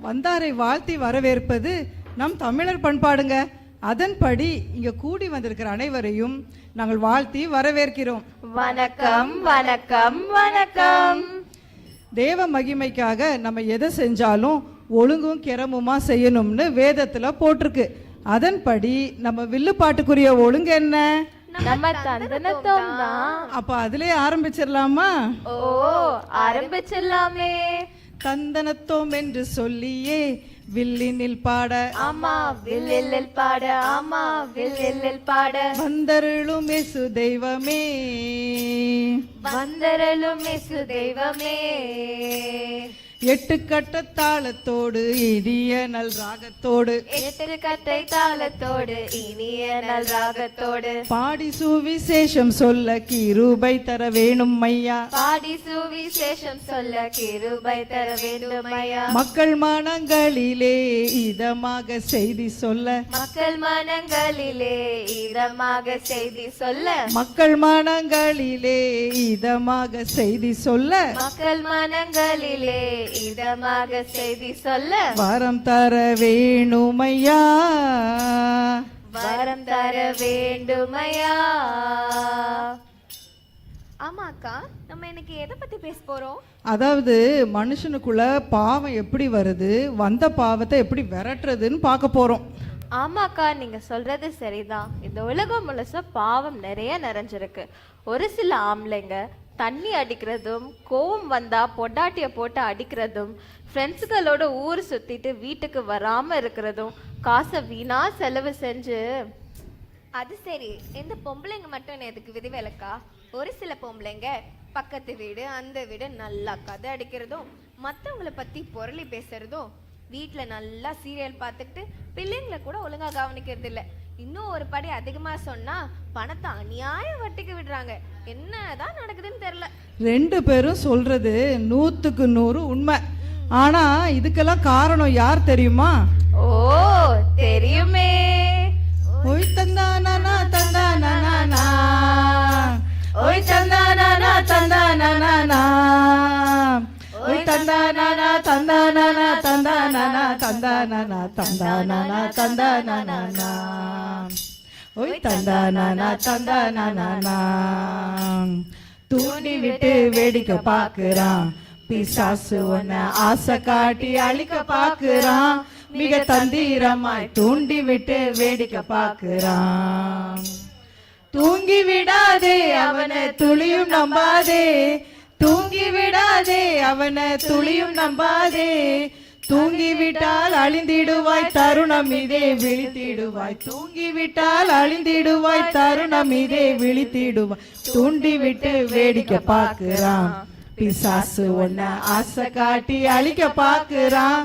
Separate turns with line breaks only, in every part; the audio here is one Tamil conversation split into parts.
வந்தாரை வாழ்த்தி வரவேற்பது நம் தமிழர் பண்பாடுங்க. அதன்படி இங்க கூடி வந்திருக்கிற அனைவரையும் நாங்கள் வாழ்த்தி வரவேற்கிறோம்.
வணக்கம் வணக்கம் வணக்கம்.
தேவ மகிமைக்காக நம்ம எதை செஞ்சாலும் ஒழுங்கும் கிரமமா செய்யணும்னு வேதத்துல போட்டிருக்கு. அதன்படி நம்ம வில்லுப்பாட்டுக்குரிய ஒழுங்கு என்ன?
நம்ம தந்தனத்தோம் தான்.
அப்ப அதிலே ஆரம்பிச்சிடலாமா?
ஓ, ஆரம்பிச்சிடலாமே.
தந்தனத்தோம் என்று சொல்லியே வில்லினில் பாட,
ஆமா வில்லில் பாட, ஆமா வில்லில் பாட,
வந்தருளும் இயேசு தெய்வமே,
வந்தருளும் இயேசு தெய்வமே.
எட்டு கட்ட தாளத்தோடு இனிய நல் ராகத்தோடு,
எட்டு கட்டை தாளத்தோடு இனிய நல் ராகத்தோடு,
பாடி சுவிசேஷம் சொல்ல கிருபை தர வேணும் ஐயா,
பாடி சுவிசேஷம் சொல்ல கிருபை தர வேண்டும் ஐயா.
மக்கள் மனங்களிலே இதமாக செய்தி சொல்ல,
மக்கள் மனங்களிலே இதமாக செய்தி சொல்ல,
மக்கள் மனங்களிலே இதமாக செய்தி சொல்ல,
மக்கள் மனங்களிலே இதமாக செய்தி சொல்ல,
வரம் தர வேணுமையா,
வரம் தர வேண்டுமையா. ஆமா அக்கா, நம்ம இன்னைக்கு எதை பத்தி பேச போறோம்?
அதாவது மனுஷனுக்குள்ள பாவம் எப்படி வருது, வந்த பாவத்தை எப்படி விரட்டுறதுன்னு பார்க்க போறோம்.
ஆமாக்கா, நீங்க சொல்றது சரிதான். இந்த உலகம் முழுச பாவம் நிறைய நிறைஞ்சிருக்கு. ஒரு சில ஆம்பளைங்க தண்ணி அடிக்கிறதும், கோவம் வந்தா பொண்டாட்டிய போட்டு அடிக்கிறதும், ஃப்ரெண்ட்ஸுகளோட ஊர் சுத்திட்டு வீட்டுக்கு வராம இருக்கிறதும், காசை வீணா செலவு செஞ்சு.
அது சரி, இந்த பொம்பளைங்க மட்டும் எதுக்கு விதிவிலக்கா? ஒரு சில பொம்பளைங்க பக்கத்து வீடு அந்த வீடு நல்லா கதை அடிக்கிறதும், மற்றவங்களை பத்தி பொருளி பேசுறதும், வீட்டுல நல்லா சீரியல் பார்த்துக்கிட்டு பிள்ளைங்களை கூட ஒழுங்கா கவனிக்கிறது இல்லை. இன்னும் ஒரு படி அதிகமா சொன்னா பணத்தை அநியாய வட்டிக்கு விடுறாங்க. என்னதான் நடக்குதுன்னு தெரியல.
ரெண்டு பேரும் சொல்றது 100க்கு 100 உண்மை. ஆனா இதுக்கெல்லாம் காரணம் யார் தெரியுமா?
ஓ, தெரியுமே.
ஓய் தந்தானா தந்தானா, ஓய் தந்தானா தந்தானா, ஓய் தந்தானா தந்தானா தந்தானா தந்தானா தந்தானா தந்தானா, ஓய் தந்தானா தந்தானா. தூண்டி விட்டு வேடிக்கை பாக்குறான் பிசாசு, உன்னை ஆசை காட்டி அழிக்க பாக்குறான். மிக தந்திரமாய் தூண்டி விட்டு வேடிக்கை பாக்குறான். தூங்கி விடாதே அவனை துளியும் நம்பாதே, தூங்கி விடாதே அவனை துளியும் நம்பாதே. தூங்கிவிட்டால் அழிந்திடுவாய் தருணம் இதே விழித்திடுவாய், தூங்கிவிட்டால் அழிந்திடுவாய் தருணம் இதே விழித்திடுவாய். தூண்டி விட்டு வேடிக்கை பாக்குறான் பிசாசு, உன்னை ஆசை காட்டி அழிக்க பாக்குறான்.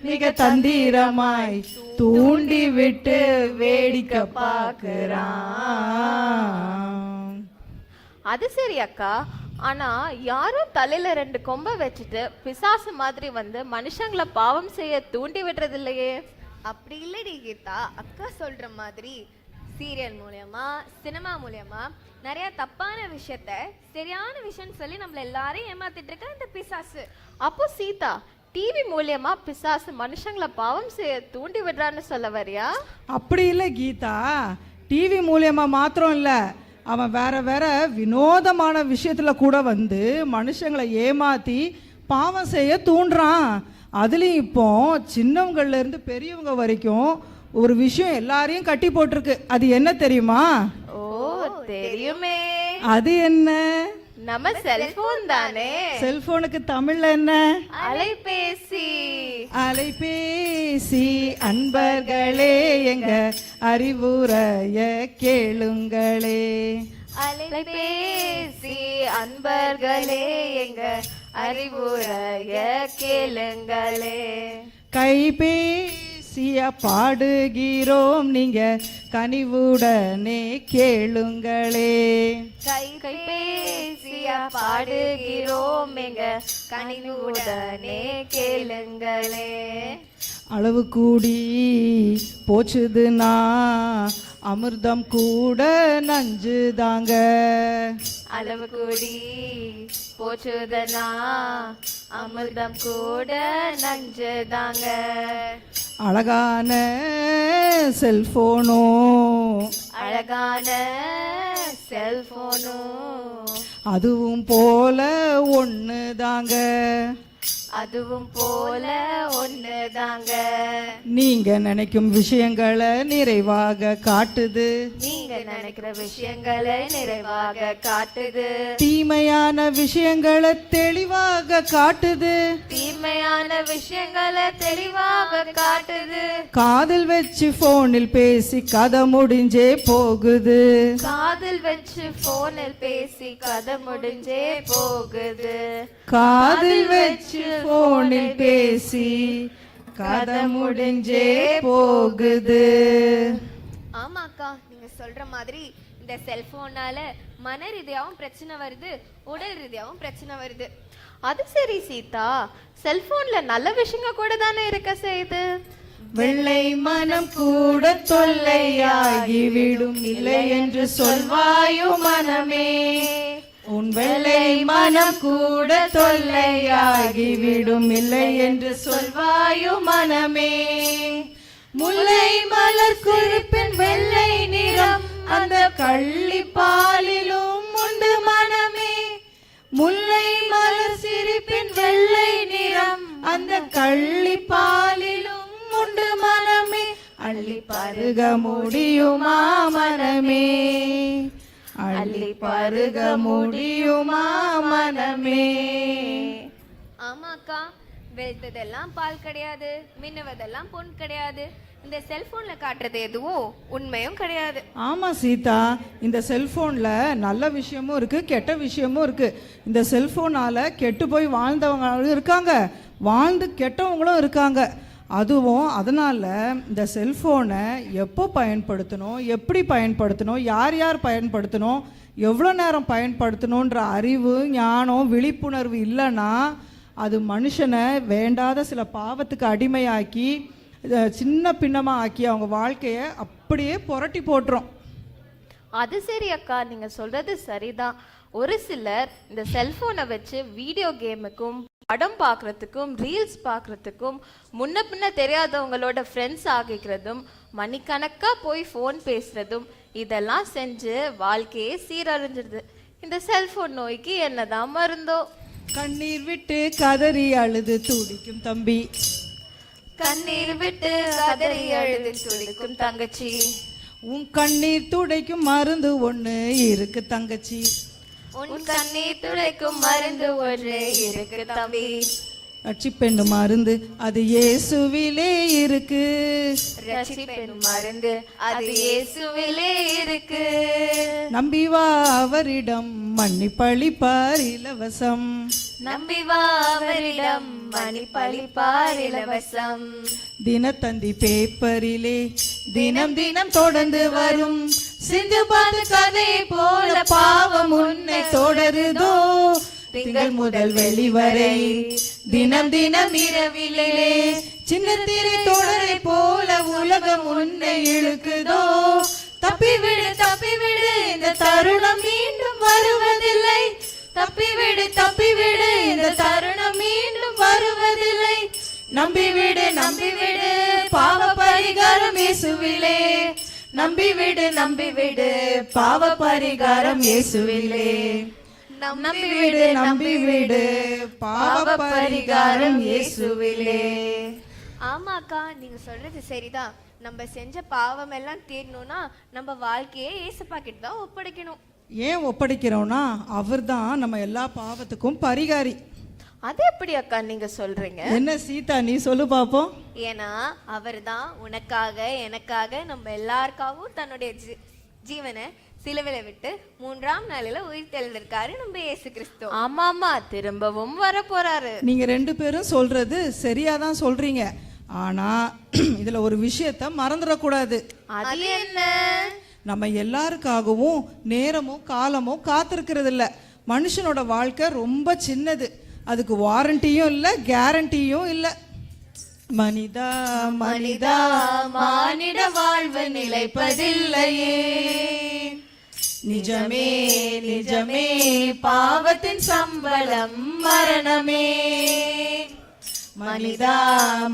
மிக தந்திரமாய் தூண்டி விட்டு வேடிக்கை பாக்குறான்.
அது சரி அக்கா, ஆனா யாரும் தலையில 2 கொம்பை வச்சுட்டு பிசாசு மாதிரி வந்து மனுஷங்களை பாவம் செய்ய தூண்டி விடுறது இல்லையே.
அப்படி இல்லடி கீதா, அக்கா சொல்ற மாதிரி சீரியல் மூலியமா சினிமா மூலியமா நிறைய தப்பான விஷயத்த சரியான விஷயம் சொல்லி நம்மள எல்லாரையும் ஏமாத்திட்டு இருக்க இந்த பிசாசு.
அப்போ சீதா, டிவி மூலியமா பிசாசு மனுஷங்களை பாவம் செய்ய தூண்டி விடுறான்னு சொல்ல வரியா?
அப்படி இல்லை கீதா, டிவி மூலியமா மாத்திரம் இல்ல, அவன் வேற வேற வினோதமான விஷயத்துல கூட வந்து மனுஷங்களை ஏமாத்தி பாவம் செய்ய தூண்டுறான். அதுலயும் இப்போ சின்னவங்கள்ல இருந்து பெரியவங்க வரைக்கும் ஒரு விஷயம் எல்லாரையும் கட்டி போட்டிருக்கு. அது என்ன தெரியுமா?
ஓ, தெரியுமே.
அது என்ன?
நம்ம செல்போன் தானே.
செல்போனுக்கு தமிழ்ல என்ன?
அலைபேசி.
அலைபேசி. அன்பர்களே எங்க அறிவுரைய கேளுங்களே,
அலைபேசி. அன்பர்களே எங்க அறிவுரைய கேளுங்களே.
கைபேசிய பாடுகிறோம் நீங்க கனிவுடனே கேளுங்களே,
கைபேசிய பாடுகிறோம் எங்க கனிவுடனே கேளுங்களே.
அளவு கூடி போச்சுதுன்னா அமிர்தம் கூட நஞ்சுதாங்க.
அளவு கூடி போச்சுதனா அமிர்தம் கூட நஞ்சுதாங்க.
அழகான செல்போனும்
அழகான செல்போனும்
அதுவும் போல ஒண்ணுதாங்க.
அதுவும் போல ஒண்ணுதாங்க.
நீங்க நினைக்கும் விஷயங்களை நிறைவாக காட்டுது.
நீங்க நினைக்கிற விஷயங்களை நிறைவாக காட்டுது.
தீமையான விஷயங்களை தெளிவாக காட்டுது.
தீமையான விஷயங்களை தெளிவாக காட்டுது.
காதில் வச்சு போனில் பேசி கதை முடிஞ்சே போகுது.
காதில் வச்சு போனில் பேசி கதை முடிஞ்சே போகுது.
காதில் வச்சு போனில் பேசி கதை முடிஞ்சே போகுது.
ஆமாக்கா, நீங்க சொல்ற மாதிரி இந்த செல்போனால மன ரீதியாவும் பிரச்சனை வருது, உடல் ரீதியாவும் பிரச்சனை வருது.
அது சரி சீதா, செல்போன்ல நல்ல விஷயங்கள் கூட தானே இருக்க செய்யுது.
வெள்ளை மனம் கூட தொல்லையாகிவிடும், இல்லை என்று சொல்வாயோ மனமே. உன் வெள்ளை மனம் கூட தொல்லையாகிவிடும், இல்லை என்று சொல்வாயோ மனமே. முல்லை மலர் குறிப்பின் வெள்ளை நிறம் அந்த கள்ளிப்பாலிலும் உண்டு மனமே. முல்லை மலர் சிரிப்பின் வெள்ளை நிறம் அந்த கள்ளிப்பாலிலும் உண்டு மனமே. அள்ளி பருக முடியுமா மனமே, அள்ளி பருக முடியுமா மனமே.
ஆமாக்கா, வெளுத்ததெல்லாம் பால் கிடையாது, மின்னுவதெல்லாம் பொன் கிடையாது. இந்த செல்போன்ல காட்டுறது எதுவும் உண்மையும் கிடையாது.
ஆமா சீதா, இந்த செல்போன்ல நல்ல விஷயமும் இருக்கு, கெட்ட விஷயமும் இருக்கு. இந்த செல்போனால கெட்டு போய் வாழ்ந்தவங்களும் இருக்காங்க, வாழ்ந்து கெட்டவங்களும் இருக்காங்க. அதுவும் அதனால் இந்த செல்ஃபோனை எப்போ பயன்படுத்தணும், எப்படி பயன்படுத்தணும், யார் யார் பயன்படுத்தணும், எவ்வளோ நேரம் பயன்படுத்தணுன்ற அறிவு, ஞானம், விழிப்புணர்வு இல்லைன்னா அது மனுஷனை வேண்டாத சில பாவத்துக்கு அடிமையாக்கி சின்ன பின்னமாக ஆக்கி அவங்க வாழ்க்கையை அப்படியே புரட்டி போட்டுரும்.
அது சரி அக்கா, நீங்க சொல்றது சரிதான். ஒரு சிலர் இந்த செல்போனை வச்சு வீடியோ கேமுக்கும் படம் பார்க்கறதுக்கும் ரீல்ஸ் பார்க்கறதுக்கும் முன்ன பின்ன தெரியாதவங்களோட ஃப்ரெண்ட்ஸ் ஆகிக்கிறதும் மணிக்கணக்கா போய் ஃபோன் பேசுறதும் இதெல்லாம் செஞ்சு வாழ்க்கையே சீரழிஞ்சிடுது. இந்த செல்போன் நோய்க்கு என்னதான் மருந்தோ.
கண்ணீர் விட்டு கதறி அழுது துடிக்கும் தம்பி,
கண்ணீர் விட்டு கதறி அழுது துடிக்கும் தங்கச்சி,
உன் கண்ணீர் துடைக்கும் மருந்து ஒன்று இருக்கு தங்கச்சி,
உன் கண்ணீர் துடைக்கும் மருந்து ஒன்று இருக்கு தம்பி.
ரட்சிப்பெண்ணு மருந்து அது இயேசுவிலே இருக்கு,
ரட்சிப்பெண் மருந்து அது இயேசுவிலே இருக்கு.
நம்பி வா அவரிடம் மன்னிப்பளிப்பார் இலவசம்,
நம்பி வா அவரிடம் மன்னிப்பளிப்பார் இலவசம்.
தினத்தந்தி பேப்பரிலே தினம் தினம் தொடர்ந்து வரும் சிந்து பாத்து கதை போல பாவம் உன்னை தொடருதோ. திங்கள் முதல் வெள்ளி வரை தினம் தினம் இரவிலே சின்ன திரை தொடரை போல உலகம் உன்னை இழுக்குதோ. தப்பிவிடு தப்பிவிடு, இந்த தருணம் மீண்டும் வருவதில்லை. தப்பிவிடு தப்பிவிடு, இந்த தருணம் மீண்டும் வருவதில்லை. நம்பிவிடு நம்பிவிடு, பாவ பரிகாரம் இயேசுவிலே. நம்பிவிடு நம்பிவிடு, பாவ பரிகாரம் இயேசுவிலே. நம்பிவிடு நம்பிவிடு, பாவ பரிகாரம் இயேசுவிலே.
ஆமாக்கா, நீங்க சொல்றது சரிதான். நம்ம செஞ்ச பாவம் எல்லாம் தீரணும்னா நம்ம வாழ்க்கையே ஏசப்பா கிட்ட தான் ஒப்படைக்கணும்.
ஏன் ஒப்படைக்கிறோம்னா அவர்தான் நம்ம எல்லா பாவத்துக்கும் பரிகாரி.
அது எப்படி அக்கா நீங்க சொல்றீங்க?
என்ன சீதா, நீ சொல்லு பாப்போம்.
ஏன்னா அவர் தான் உனக்காக எனக்காக நம்ம எல்லாருக்காகவும் தன்னுடைய ஜீவனை சிலுவையில விட்டு 3ஆம் நாளில உயிர் தெழுந்திருக்காரு நம்ம இயேசு கிறிஸ்து.
ஆமாமா, திரும்பவும் வர போறாரு.
நீங்க 2 பேரும் சொல்றது சரியாதான் சொல்றீங்க. ஆனா இதுல ஒரு விஷயத்த மறந்துடக்கூடாது.
அது என்ன?
நம்ம எல்லாருக்காகவும் நேரமும் காலமும் காத்திருக்கிறது இல்ல. மனுஷனோட வாழ்க்கை ரொம்ப சின்னது, அதுக்கு வாரண்டியும் இல்லை, கேரண்டியும் இல்லை. மனிதா மனிதா
மானிட வாழ்வு
நிலைப்பதில்லையே, நிஜமே நிஜமே பாவத்தின் சம்பளம் மரணமே. மனிதா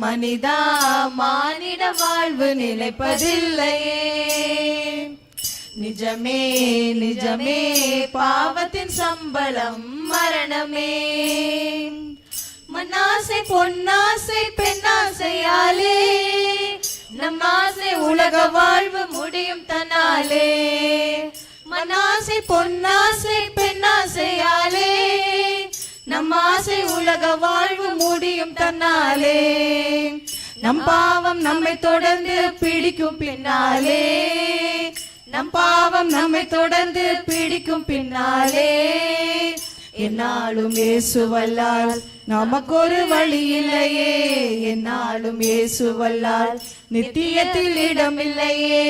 மனிதா மானிட வாழ்வு நிலைப்பதில்லையே, நிஜமே நிஜமே பாவத்தின் சம்பளம் மரணமே. மண்ணாசை பொன்னாசை பெண்ணாசையாலே நம் ஆசை உலக வாழ்வு முடியும் தன்னாலே. மண்ணாசை பொன்னாசை பெண்ணாசையாலே நம் ஆசை உலக வாழ்வு முடியும் தன்னாலே. நம் பாவம் நம்மை தொடர்ந்து பிடிக்கும் பின்னாலே, நம் பாவம் நம்மை தொடர்ந்து பிடிக்கும் பின்னாலே. என்னாலும் இயேசுவல்லால் நமக்கு ஒரு வழி இல்லையே, என்னாலும் இயேசுவல்லால் நித்தியத்தில் இடமில்லையே.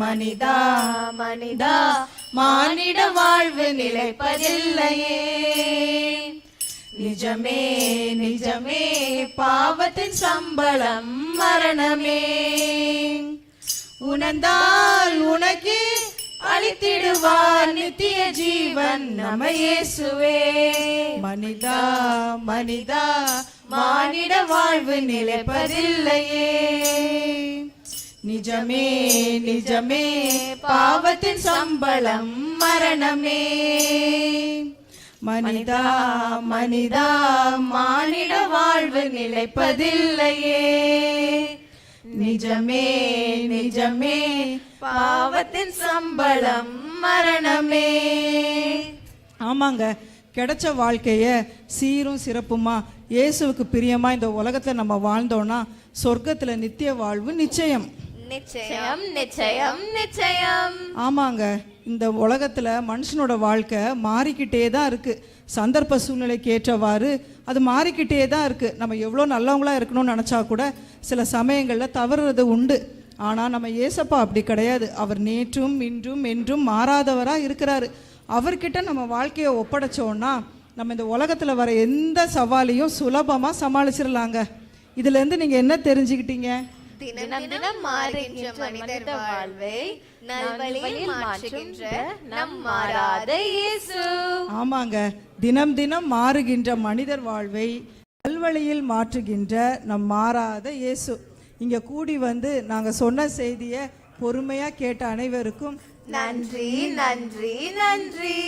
மனிதா மனிதா மானிட வாழ்வு நிலைப்பதில்லையே, நிஜமே நிஜமே பாவத்தின் சம்பளம் மரணமே. உணர்ந்தால் உனக்கு அளித்திடுவார் நித்திய ஜீவன் நம்ம இயேசுவே. மனிதா மனிதா மானிட வாழ்வு நிலைப்பதில்லையே, நிஜமே நிஜமே பாவத்தின் சம்பளம் மரணமே. மனிதா மனிதா மானிட வாழ்வு நிலைப்பதில்லையே, நிஜமே நிஜமே பாவத்தின் சம்பளம் மரணமே. ஆமாங்க, கிடைச்ச வாழ்க்கைய சீரும் சிறப்புமா இயேசுவுக்கு பிரியமா இந்த உலகத்துல நம்ம வாழ்ந்தோம்னா சொர்க்கத்துல நித்திய வாழ்வு நிச்சயம்.
நிச்சயம் நிச்சயம் நிச்சயம்.
ஆமாங்க, இந்த உலகத்துல மனுஷனோட வாழ்க்கை மாறிக்கிட்டே தான் இருக்கு. சந்தர்ப்ப சூழ்நிலைக்கு ஏற்றவாறு அது மாறிக்கிட்டே தான் இருக்கு. நம்ம எவ்வளோ நல்லவங்களா இருக்கணும்னு நினச்சா கூட சில சமயங்களில் தவறுறது உண்டு. ஆனால் நம்ம ஏசப்பா அப்படி கிடையாது. அவர் நேற்றும் இன்றும் என்றும் மாறாதவராக இருக்கிறாரு. அவர்கிட்ட நம்ம வாழ்க்கையை ஒப்படைச்சோன்னா நம்ம இந்த உலகத்தில் வர எந்த சவாலையும் சுலபமாக சமாளிச்சிடலாங்க. இதுலேருந்து நீங்கள் என்ன தெரிஞ்சுக்கிட்டீங்க?
தினம் தினம் மாறுகின்ற மனிதர் வாழ்வை நல்வழியில் மாற்றுகின்ற நம் மாறாத இயேசு.
ஆமாங்க, தினம் தினம் மாறுகின்ற மனிதர் வாழ்வை நல்வழியில் மாற்றுகின்ற நம் மாறாத இயேசு. இங்க கூடி வந்து நாங்க சொன்ன செய்தியை பொறுமையா கேட்ட அனைவருக்கும்
நன்றி நன்றி நன்றி.